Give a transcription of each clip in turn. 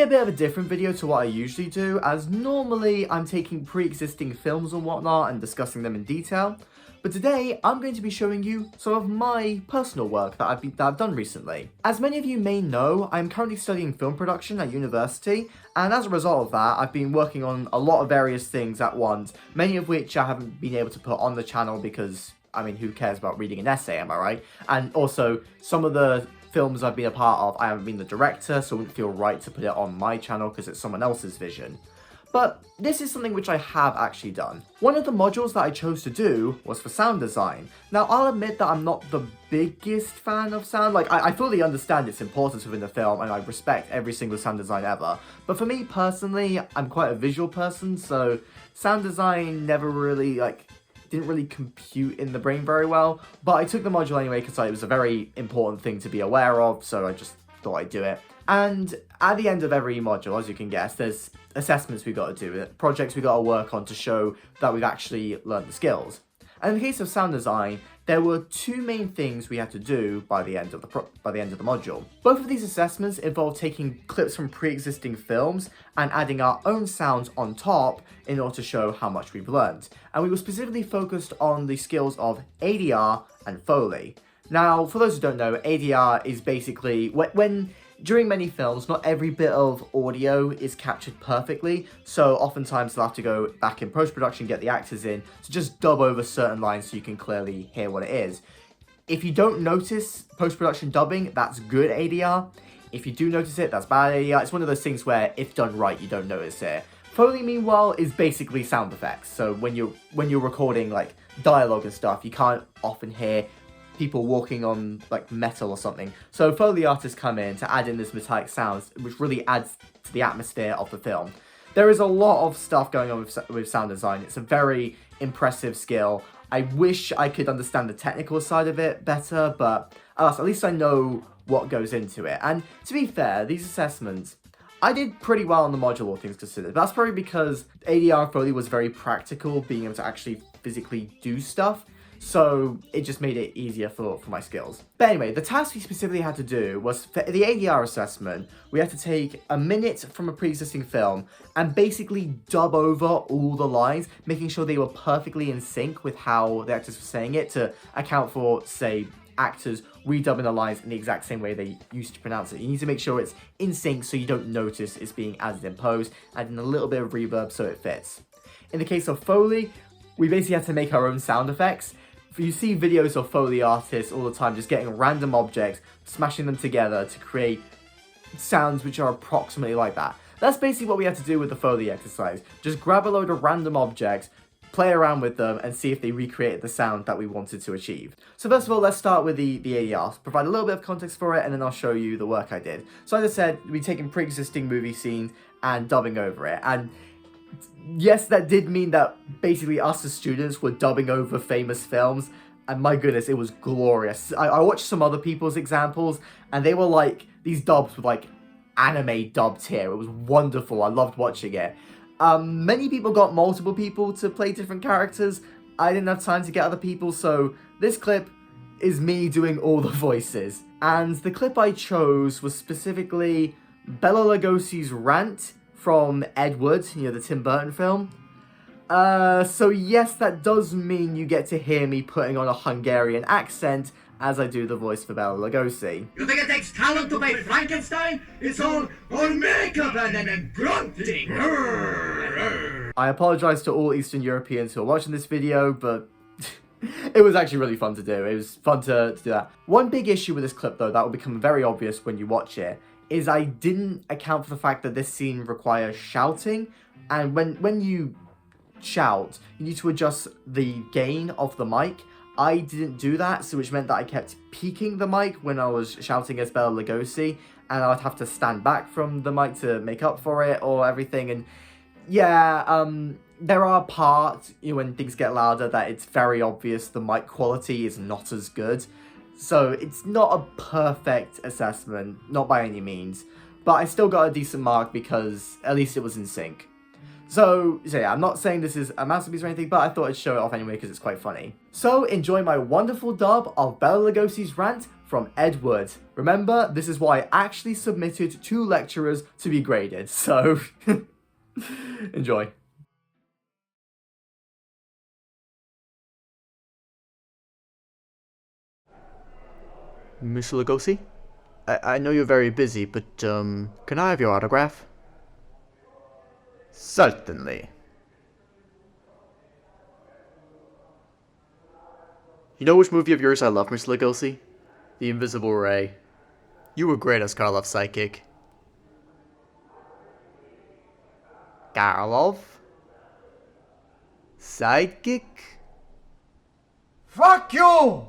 a bit of a different video to what I usually do, as normally I'm taking pre-existing films and whatnot and discussing them in detail. But today, I'm going to be showing you some of my personal work that I've done recently. As many of you may know, I'm currently studying film production at university, and as a result of that, I've been working on a lot of various things at once, many of which I haven't been able to put on the channel because, I mean, who cares about reading an essay, am I right? And also, some of the films I've been a part of, I haven't been the director, so it wouldn't feel right to put it on my channel because it's someone else's vision. But this is something which I have actually done. One of the modules that I chose to do was for sound design. Now, I'll admit that I'm not the biggest fan of sound. Like, I fully understand its importance within the film, and I respect every single sound design ever. But for me, personally, I'm quite a visual person, so sound design never really, didn't really compute in the brain very well. But I took the module anyway because it was a very important thing to be aware of, so I just thought I'd do it. And at the end of every module, as you can guess, there's assessments we got to do, projects we got to work on to show that we've actually learned the skills. And in the case of sound design, there were two main things we had to do by the end of the module. Both of these assessments involved taking clips from pre-existing films and adding our own sounds on top in order to show how much we've learned. And we were specifically focused on the skills of ADR and Foley. Now, for those who don't know, ADR is basically when during many films, not every bit of audio is captured perfectly, so oftentimes they'll have to go back in post-production, get the actors in, to just dub over certain lines so you can clearly hear what it is. If you don't notice post-production dubbing, that's good ADR. If you do notice it, that's bad ADR. It's one of those things where, if done right, you don't notice it. Foley, meanwhile, is basically sound effects, so when you're recording, dialogue and stuff, you can't often hear people walking on metal or something. So Foley artists come in to add in this metallic sounds, which really adds to the atmosphere of the film. There is a lot of stuff going on with sound design. It's a very impressive skill. I wish I could understand the technical side of it better, but alas, at least I know what goes into it. And to be fair, these assessments, I did pretty well on the module, all things considered. That's probably because ADR and Foley was very practical, being able to actually physically do stuff. So it just made it easier for my skills. But anyway, the task we specifically had to do was, for the ADR assessment, we had to take a minute from a pre-existing film and basically dub over all the lines, making sure they were perfectly in sync with how the actors were saying it to account for, say, actors redubbing the lines in the exact same way they used to pronounce it. You need to make sure it's in sync so you don't notice it's being added in post, adding a little bit of reverb so it fits. In the case of Foley, we basically had to make our own sound effects. You see videos of Foley artists all the time just getting random objects, smashing them together to create sounds which are approximately like that. That's basically what we had to do with the Foley exercise. Just grab a load of random objects, play around with them, and see if they recreated the sound that we wanted to achieve. So first of all, let's start with the ADR. Provide a little bit of context for it, and then I'll show you the work I did. So as I said, we're taking pre-existing movie scenes and dubbing over it. And yes, that did mean that basically us as students were dubbing over famous films, and my goodness, it was glorious. I watched some other people's examples, and they were these dubs were anime dubbed here. It was wonderful. I loved watching it. Many people got multiple people to play different characters. I didn't have time to get other people, so this clip is me doing all the voices. And the clip I chose was specifically Bela Lugosi's Rant from Ed Wood, the Tim Burton film. So yes, that does mean you get to hear me putting on a Hungarian accent as I do the voice for Bela Lugosi. You think it takes talent to make Frankenstein? It's all makeup and grunting. I apologize to all Eastern Europeans who are watching this video, but it was actually really fun to do. It was fun to do that. One big issue with this clip, though, that will become very obvious when you watch it, is I didn't account for the fact that this scene requires shouting, and when you shout, you need to adjust the gain of the mic. I didn't do that, so which meant that I kept peaking the mic when I was shouting as Bela Lugosi, and I would have to stand back from the mic to make up for it or everything. And yeah, there are parts when things get louder that it's very obvious the mic quality is not as good. So it's not a perfect assessment, not by any means, but I still got a decent mark because at least it was in sync. So yeah, I'm not saying this is a masterpiece or anything, but I thought I'd show it off anyway because it's quite funny. So enjoy my wonderful dub of Bela Lugosi's rant from Ed Wood. Remember, this is what I actually submitted to lecturers to be graded, so enjoy. Mr. Lugosi? I know you're very busy, but can I have your autograph? Certainly. You know which movie of yours I love, Mr. Lugosi? The Invisible Ray. You were great as Karloff's sidekick. Karloff? Sidekick? Fuck you!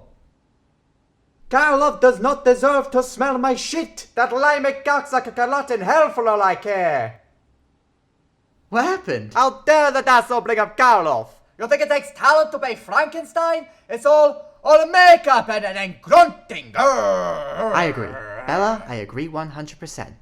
Karloff does not deserve to smell my shit! That limey cocksucker can rot in hell for all I care! What happened? How dare the asshole bring up Karloff! You think it takes talent to play Frankenstein? It's all makeup and grunting! I agree. Bella, I agree 100%.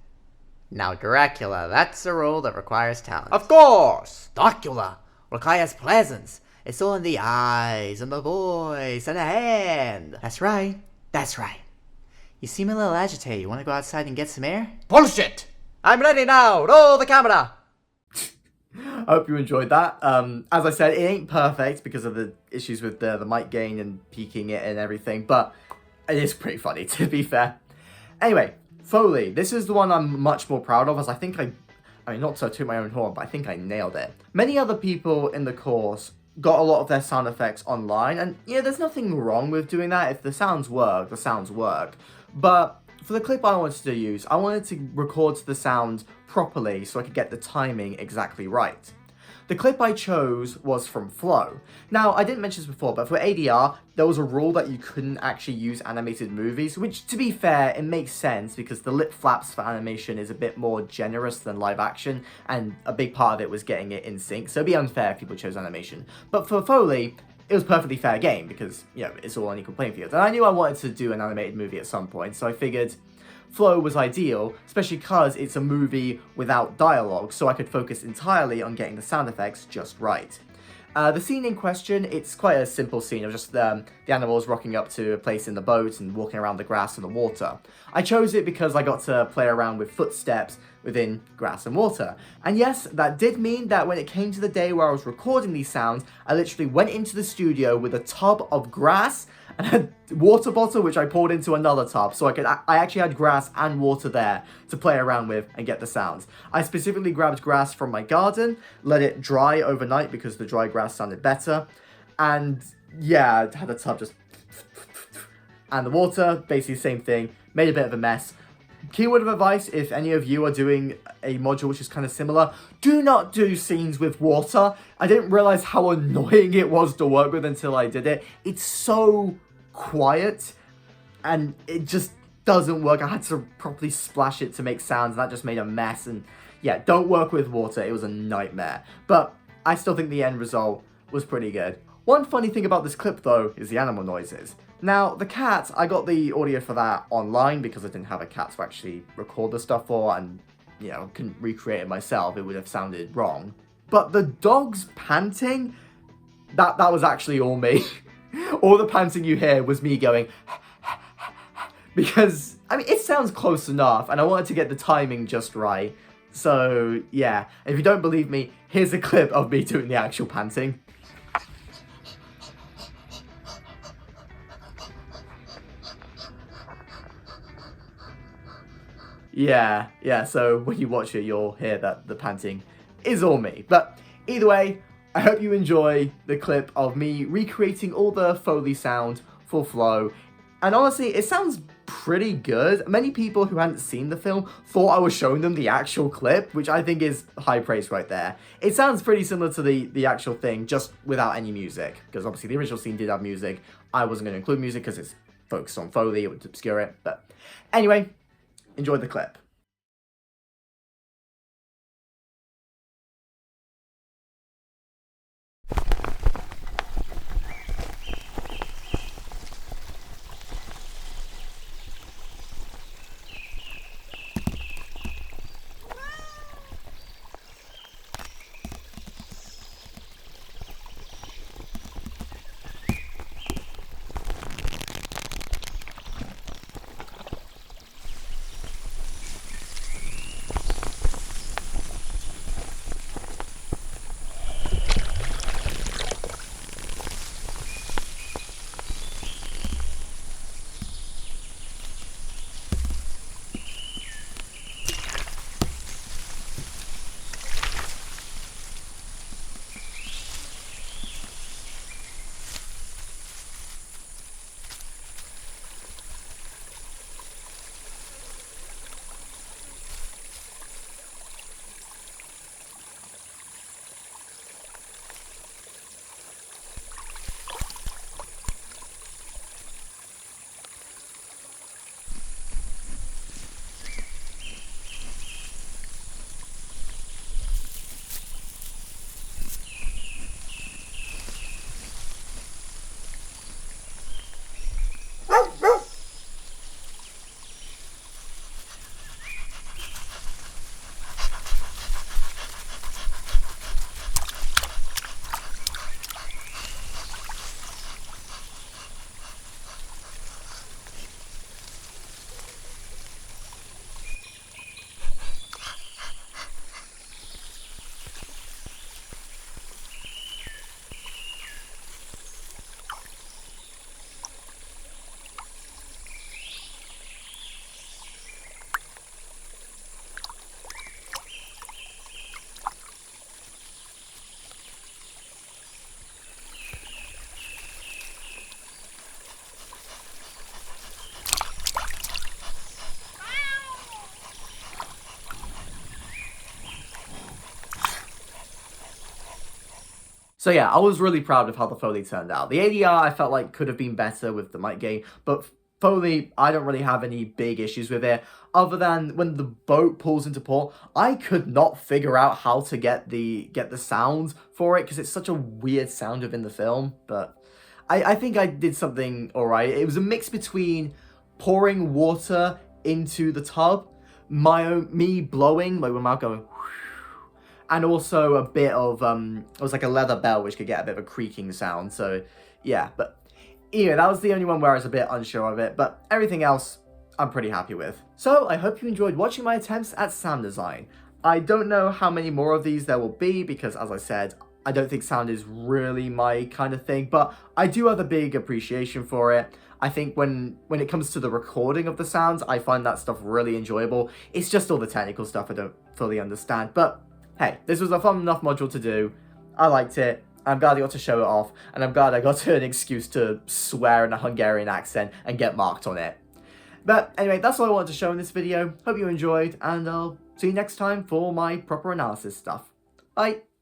Now Dracula, that's a role that requires talent. Of course! Dracula requires presence. It's all in the eyes, and the voice, and the hand. That's right. That's right. You seem a little agitated. You want to go outside and get some air? Bullshit! I'm ready now! Roll the camera! I hope you enjoyed that. As I said, it ain't perfect because of the issues with the mic gain and peaking it and everything, but it is pretty funny, to be fair. Anyway, Foley. This is the one I'm much more proud of, as I mean, not to toot my own horn, but I think I nailed it. Many other people in the course got a lot of their sound effects online, and yeah, there's nothing wrong with doing that. If the sounds work, the sounds work. But for the clip I wanted to use, I wanted to record the sound properly so I could get the timing exactly right. The clip I chose was from Flow. Now, I didn't mention this before, but for ADR, there was a rule that you couldn't actually use animated movies, which, to be fair, it makes sense because the lip flaps for animation is a bit more generous than live action, and a big part of it was getting it in sync, so it'd be unfair if people chose animation. But for Foley, it was perfectly fair game because, you know, it's all on equal playing field. And I knew I wanted to do an animated movie at some point, so I figured Flow was ideal, especially because it's a movie without dialogue, so I could focus entirely on getting the sound effects just right. The scene in question, it's quite a simple scene of just the animals rocking up to a place in the boat and walking around the grass and the water. I chose it because I got to play around with footsteps within grass and water. And yes, that did mean that when it came to the day where I was recording these sounds, I literally went into the studio with a tub of grass and a water bottle which I poured into another tub, so I actually had grass and water there to play around with and get the sounds. I specifically grabbed grass from my garden, let it dry overnight because the dry grass sounded better, and yeah, I had the tub just and the water, basically the same thing, made a bit of a mess. Keyword of advice, if any of you are doing a module which is kind of similar, do not do scenes with water. I didn't realize how annoying it was to work with until I did it. It's so quiet and it just doesn't work. I had to properly splash it to make sounds and that just made a mess, and yeah, don't work with water. It was a nightmare, but I still think the end result was pretty good. One funny thing about this clip though is the animal noises. Now, the cat, I got the audio for that online because I didn't have a cat to actually record the stuff for, and, you know, couldn't recreate it myself. It would have sounded wrong. But the dog's panting, that was actually all me. All the panting you hear was me going, because, I mean, it sounds close enough, and I wanted to get the timing just right. So, yeah, if you don't believe me, here's a clip of me doing the actual panting. Yeah, so when you watch it, you'll hear that the panting is all me. But either way, I hope you enjoy the clip of me recreating all the Foley sound for Flow. And honestly, it sounds pretty good. Many people who hadn't seen the film thought I was showing them the actual clip, which I think is high praise right there. It sounds pretty similar to the actual thing, just without any music. Because obviously the original scene did have music. I wasn't going to include music because it's focused on Foley, it would obscure it. But anyway, enjoy the clip. So yeah, I was really proud of how the Foley turned out. The ADR I felt like could have been better with the mic gain, but Foley, I don't really have any big issues with it, other than when the boat pulls into port, I could not figure out how to get the sound for it, because it's such a weird sound within the film, but I think I did something alright. It was a mix between pouring water into the tub, me blowing, like with my mouth going, and also a bit of, it was like a leather bell, which could get a bit of a creaking sound, so yeah, but yeah, that was the only one where I was a bit unsure of it, but everything else I'm pretty happy with. So I hope you enjoyed watching my attempts at sound design. I don't know how many more of these there will be, because as I said, I don't think sound is really my kind of thing, but I do have a big appreciation for it. I think when it comes to the recording of the sounds, I find that stuff really enjoyable. It's just all the technical stuff I don't fully understand, but hey, this was a fun enough module to do. I liked it. I'm glad I got to show it off, and I'm glad I got an excuse to swear in a Hungarian accent and get marked on it. But anyway, that's all I wanted to show in this video. Hope you enjoyed, and I'll see you next time for my proper analysis stuff. Bye!